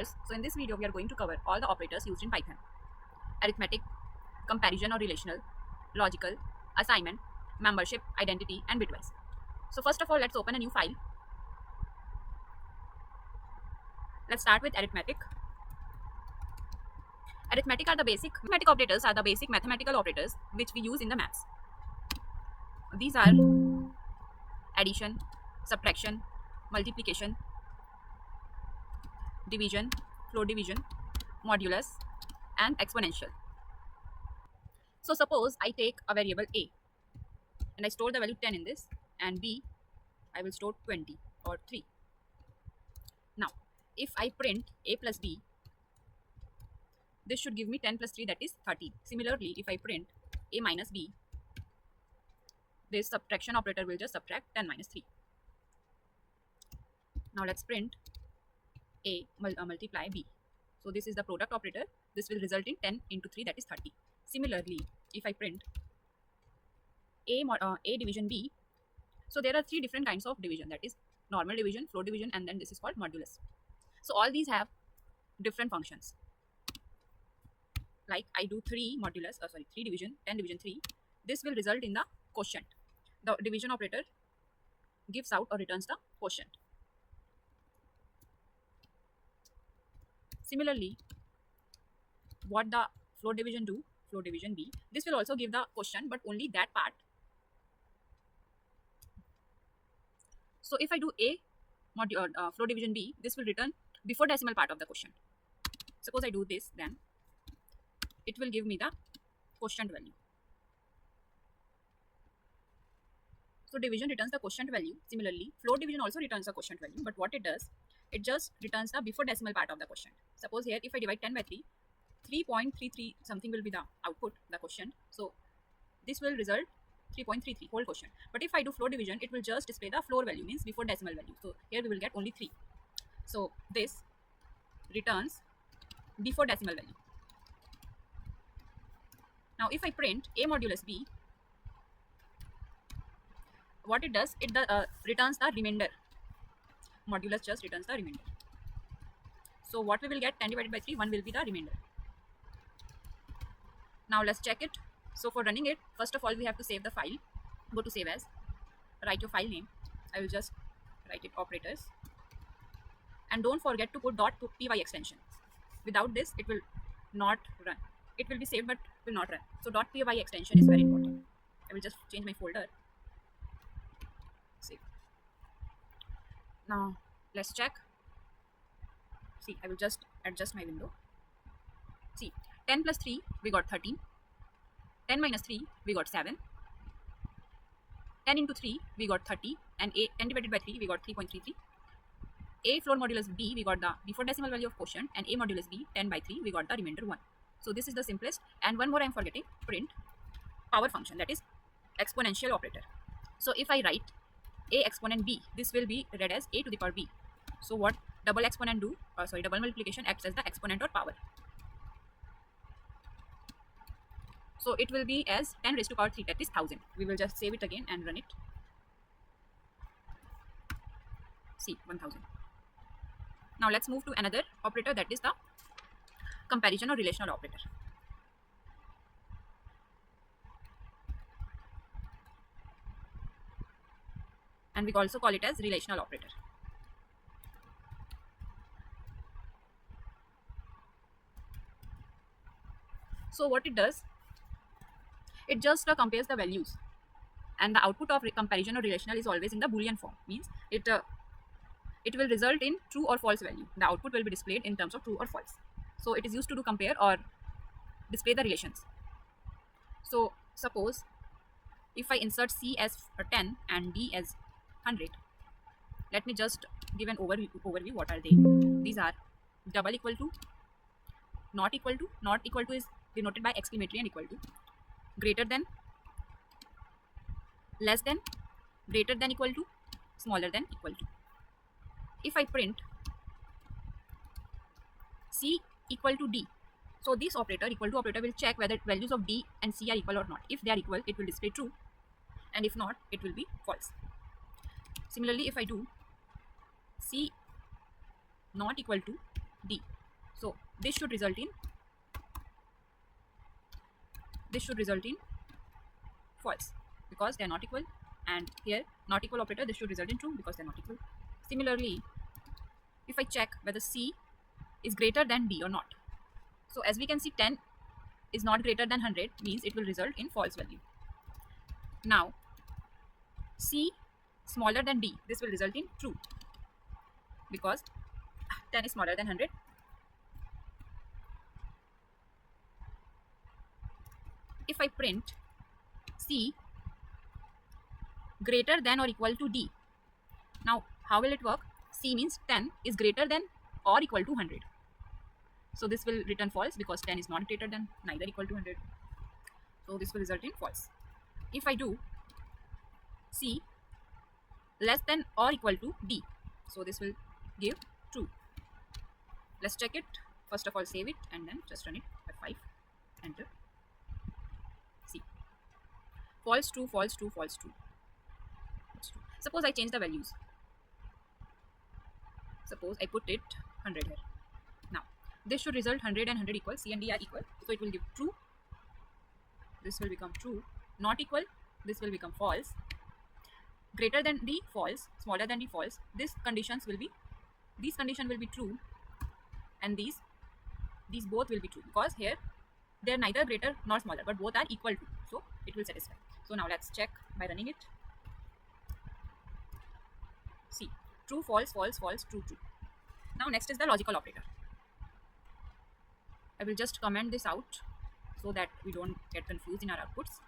So in this video, we are going to cover all the operators used in Python: arithmetic, comparison or relational, logical, assignment, membership, identity, and bitwise. So first of all, let's open a new file. Let's start with arithmetic. Arithmetic operators are the basic mathematical operators which we use in the maths. These are addition, subtraction, multiplication, division, floor division, modulus, and exponential. So suppose I take a variable a and I store the value 10 in this, and b I will store 20 or 3. Now if I print a plus b, this should give me 10 plus 3, that is 30. Similarly, if I print a minus b, this subtraction operator will just subtract 10 minus 3. Now let's print a multiply b. So this is the product operator. This will result in 10 into 3, that is 30. Similarly, if I print a division b, so there are 3 different kinds of division, that is normal division, floor division, and then this is called modulus. So all these have different functions. Like I do 3 division, 10 division 3. This will result in the quotient. The division operator gives out or returns the quotient. Similarly, what the floor division do, floor division b, this will also give the quotient, but only that part. So if I do a floor division b, this will return before decimal part of the quotient. Suppose I do this, then it will give me the quotient value. So division returns the quotient value. Similarly, floor division also returns the quotient value, but what it does, it just returns the before decimal part of the quotient. Suppose here if I divide 10 by 3, 3.33 something will be the output, the quotient. So this will result 3.33 whole quotient. But if I do floor division, it will just display the floor value, means before decimal value. So here we will get only 3. So this returns before decimal value. Now if I print a modulus b, what it does, it returns the remainder. Modulus just returns the remainder. So what we will get, 10 divided by 3, 1 will be the remainder. Now let's check it. So for running it, first of all we have to save the file. Go to save as, write your file name. I will just write it operators, and don't forget to put .py extension. Without this it will not run. It will be saved but will not run. So .py extension is very important. I will just change my folder. Save. Now let's check. See, I will just adjust my window. See, 10 plus 3 we got 13. 10 minus 3 we got 7. 10 into 3 we got 30, and 10 divided by 3 we got 3.33. A floor modulus b, we got the before decimal value of quotient, and a modulus b 10 by 3 we got the remainder 1. So this is the simplest. And one more I am forgetting, print power function, that is exponential operator. So if I write a exponent b, this will be read as a to the power b. So what double exponent do, double multiplication acts as the exponent or power. So it will be as 10 raised to power 3, that is 1000. We will just save it again and run it. See, 1000. Now let's move to another operator, that is the comparison or relational operator. And we also call it as relational operator. So what it does, it just compares the values, and the output of comparison or relational is always in the Boolean form, means it will result in true or false value. The output will be displayed in terms of true or false. So it is used to compare or display the relations. So suppose if I insert c as 10 and d as 100, let me just give an overview. What are they? These are double equal to, not equal to. Not equal to is denoted by exclamatory and equal to. Greater than, less than, greater than equal to, smaller than equal to. If I print c equal to d, so this operator, equal to operator, will check whether values of d and c are equal or not. If they are equal, it will display true, and if not, it will be false. Similarly, if I do c not equal to D. So this should result in false because they are not equal, and here not equal operator, this should result in true because they are not equal. Similarly, if I check whether C is greater than D or not, so as we can see 10 is not greater than 100 means it will result in false value. Now C smaller than D, this will result in true because 10 is smaller than 100. If I print C greater than or equal to D, now how will it work? C means 10 is greater than or equal to 100. So this will return false because 10 is not greater than neither equal to 100. So this will result in false. If I do C less than or equal to D, so this will give true. Let's check it. First of all, save it and then just run it. F5, enter. See, false, true, false, true, false, true. Suppose I change the values. Suppose I put it 100 here. Now this should result 100 and 100 equal. C and D are equal, so it will give true. This will become true. Not equal, this will become false. Greater than D, false. Smaller than D, false. These conditions will be true, and these both will be true because here they are neither greater nor smaller, but both are equal to, so it will satisfy. So now let's check by running it. See, true, false, false, false, true, true. Now next is the logical operator. I will just comment this out so that we don't get confused in our outputs.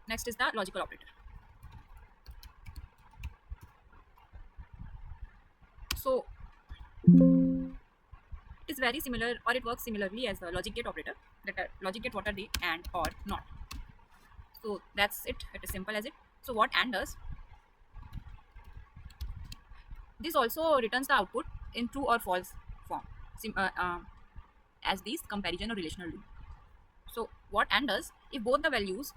Next is the logical operator. So it is very similar, or it works similarly as the logic gate operator. That logic gate, what are they? And, or, not. So that's it. It is simple as it. So what AND does? This also returns the output in true or false form, as these comparison or relational do. So what AND does? If both the values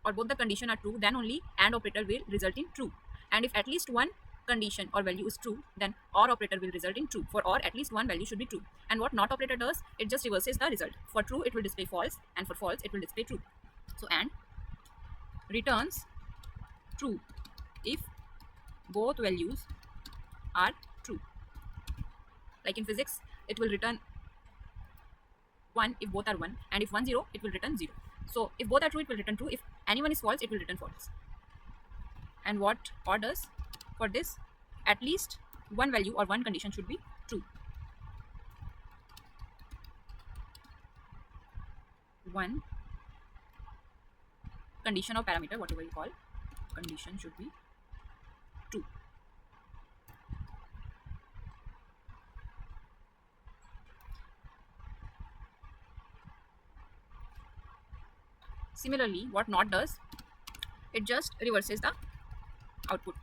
or both the condition are true, then only AND operator will result in true. And if at least one condition or value is true, then OR operator will result in true. For OR, at least one value should be true. And what NOT operator does? It just reverses the result. For true, it will display false, and for false, it will display true. So AND returns true if both values are true. Like in physics, it will return 1 if both are 1, and if 1 0, it will return 0. So if both are true, it will return true. If anyone is false, it will return false. And what OR does? For this, at least one value or one condition should be true. One condition or parameter, whatever you call, condition should be true. Similarly, what NOT does? It just reverses the output.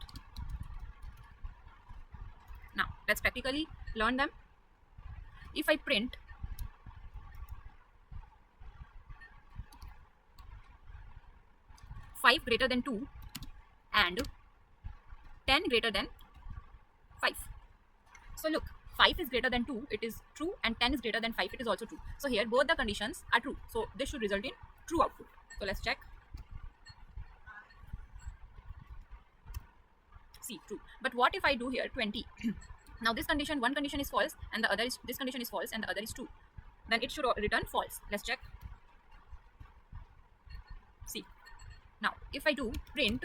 Now let's practically learn them. If I print five greater than 2 and 10 greater than 5. So look, 5 is greater than 2, it is true, and 10 is greater than 5, it is also true. So here both the conditions are true. So this should result in true output. So let's check. See, true. But what if I do here 20? Now this condition, one condition is false and the other is, this condition is false and the other is true. Then it should return false. Let's check. See. Now if I do print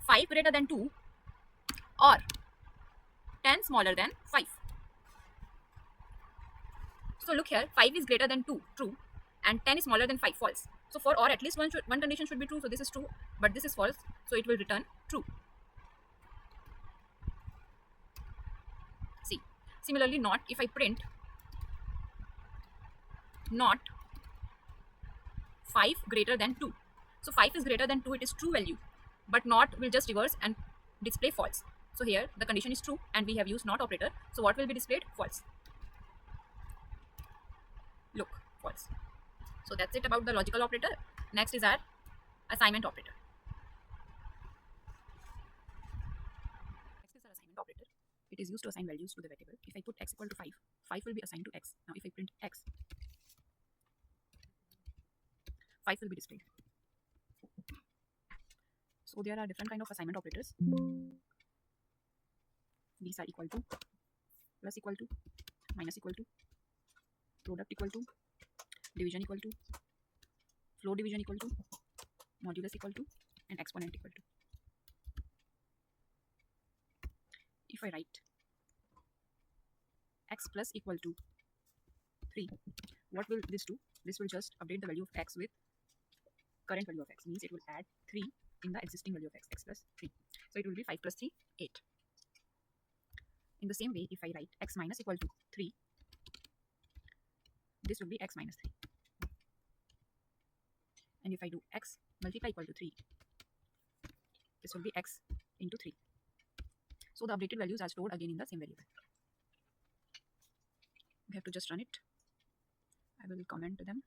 5 greater than 2 or 10 smaller than 5. So look here, 5 is greater than 2, true, and 10 is smaller than 5, false. So for OR, at least one condition should be true. So this is true, but this is false. So it will return true. See, similarly NOT, if I print NOT 5 greater than 2. So 5 is greater than 2, it is true value, but NOT will just reverse and display false. So here the condition is true and we have used NOT operator. So what will be displayed? False. Look, false. So that's it about the logical operator. Next is our assignment operator. Next is our assignment operator. it is used to assign values to the variable. If I put x equal to 5, 5 will be assigned to x. Now if I print x, 5 will be displayed. So there are different kind of assignment operators. These are equal to, plus equal to, minus equal to, product equal to, division equal to, floor division equal to, modulus equal to, and exponent equal to. If I write x plus equal to 3, what will this do? This will just update the value of x with current value of x. Means it will add 3 in the existing value of x, x plus 3. So it will be 5 plus 3, 8. In the same way, if I write x minus equal to 3, this will be x minus 3. And if I do x multiply equal to 3, this will be x into 3. So the updated values are stored again in the same variable. We have to just run it. I will comment them.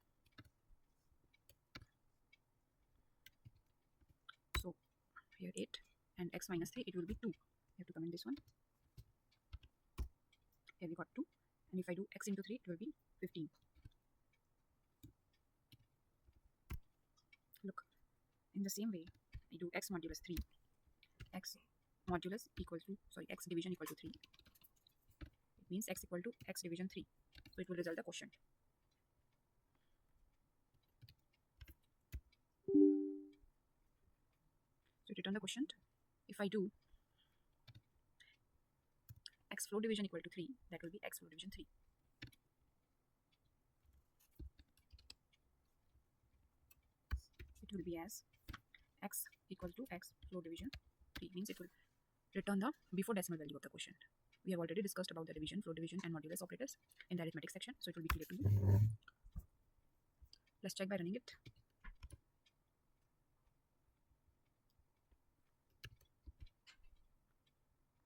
So here 8 and x minus 3, it will be 2. We have to comment this one. Here we got 2. And if I do x into 3, it will be 15. Look, in the same way, I do x modulus 3, x modulus equals to, x division equal to 3. It means x equal to x division 3. So it will result a quotient. So return the quotient. If I do x floor division equal to 3, that will be x floor division 3. It will be as x equal to x floor division 3. Means it will return the before decimal value of the quotient. We have already discussed about the division, floor division, and modulus operators in the arithmetic section, so it will be clear to you. Let's check by running it.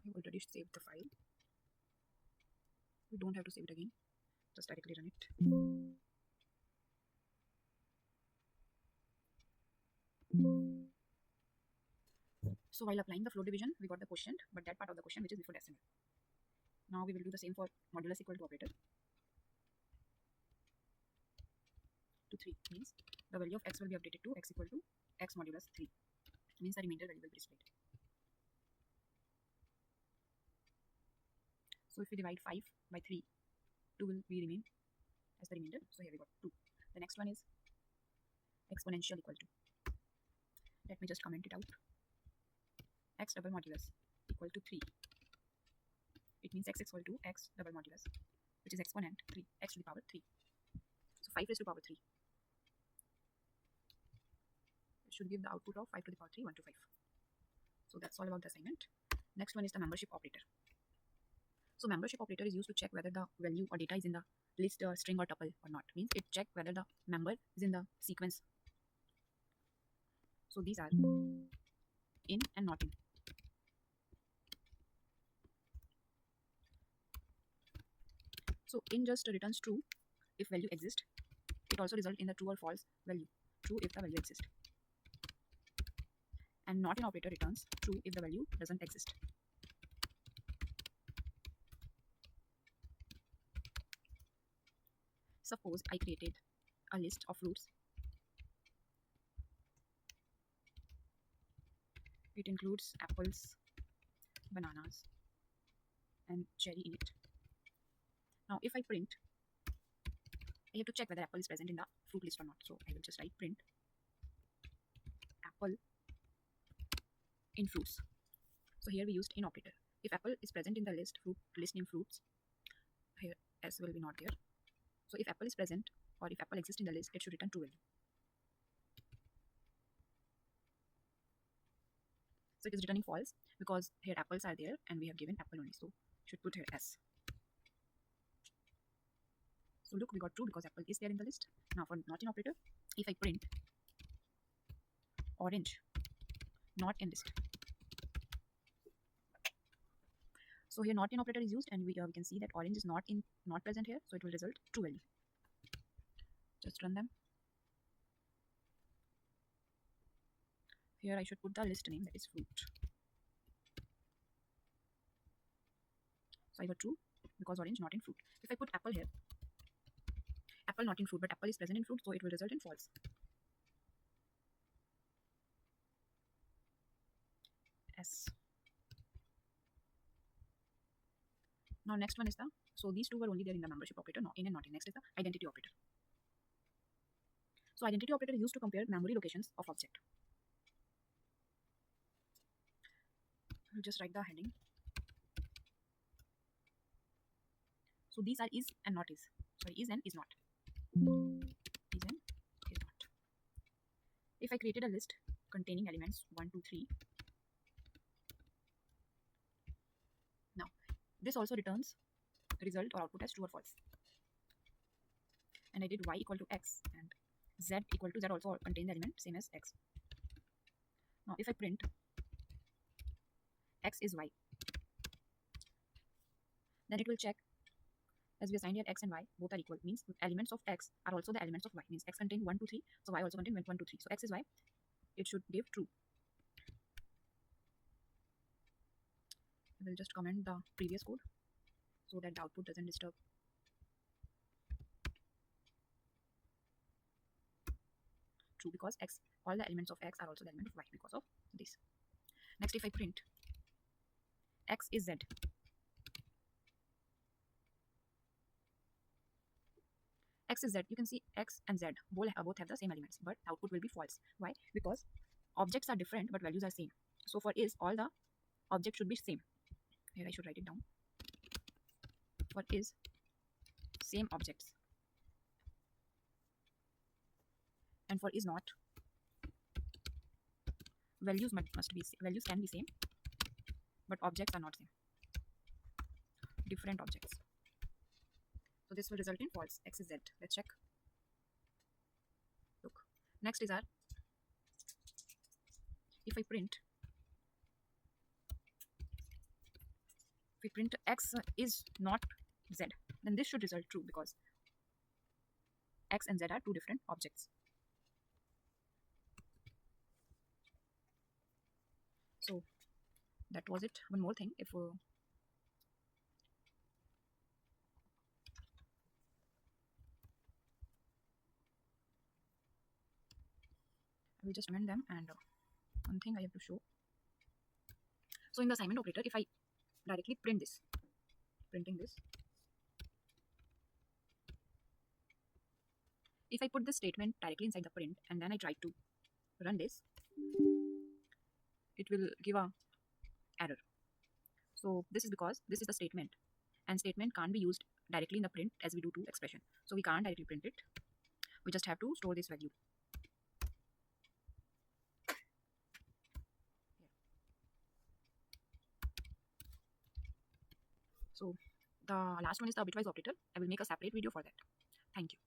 I've already saved the file. We don't have to save it again. Just directly run it. So while applying the floor division, we got the quotient, but that part of the quotient which is before decimal. Now we will do the same for modulus equal to operator. To 3 means the value of x will be updated to x equal to x modulus 3. Means the remainder value will be displayed. So if we divide 5 by 3, 2 will be remain as the remainder. So here we got 2. The next one is exponential equal to. Let me just comment it out. X double modulus equal to 3. It means x equal to x double modulus, which is exponent 3, x to the power 3. So 5 raised to the power 3. It should give the output of 5 to the power 3, 1 to 5. So that's all about the assignment. Next one is the membership operator. So membership operator is used to check whether the value or data is in the list, string or tuple or not. Means it checks whether the member is in the sequence. So these are in and not in. So in just returns true if value exists. It also results in the true or false value. True if the value exists. And not in operator returns true if the value doesn't exist. Suppose I created a list of fruits. It includes apples, bananas, and cherry in it. Now if I print, I have to check whether apple is present in the fruit list or not. So I will just write print apple in fruits. So here we used in operator. If apple is present in the list named fruits, here s will be not there. So if apple is present or if apple exists in the list, it should return true value. So it is returning false because here apples are there and we have given apple only. So should put here s. So look, we got true because apple is there in the list. Now for not in operator, if I print orange not in list. So here not in operator is used and we can see that orange is not present here. So it will result true value. Just run them. Here I should put the list name, that is fruit. So I got true because orange not in fruit. If I put apple here, apple not in fruit, but apple is present in fruit, so it will result in false. S. Now next one is the, so these two were only there in the membership operator, no, in and not in. Next is the identity operator. So identity operator is used to compare memory locations of object. I'll just write the heading. So these are is and not is. Sorry, is and is not. Is and is not. If I created a list containing elements 1, 2, 3. Now, this also returns result or output as true or false. And I did y equal to x and z equal to z also contains the element same as x. Now, if I print x is y, then it will check, as we assigned here x and y both are equal, means elements of x are also the elements of y, means x contains 1, 2, 3, so y also contains 1, 2, 3. So x is y, it should give true. I will just comment the previous code so that the output doesn't disturb. True because x, all the elements of x are also the element of y because of this. Next, if I print x is z, x is z, you can see x and z both have the same elements, but output will be false. Why? Because objects are different but values are same. So for is, all the objects should be same. Here I should write it down. For is, same objects. And for is not, values values can be same, but objects are not same. Different objects. So this will result in false. X is z. Let's check. Look. Next is our, if I print x is not z, then this should result true because x and z are two different objects. So that was it. One more thing, if I will just amend them, and one thing I have to show. So in the assignment operator, if I directly print this, printing this, if I put this statement directly inside the print and then I try to run this, it will give a error. So this is because this is the statement, and statement can't be used directly in the print as we do to expression. So we can't directly print it. We just have to store this value. Yeah. So the last one is the bitwise operator. I will make a separate video for that. Thank you.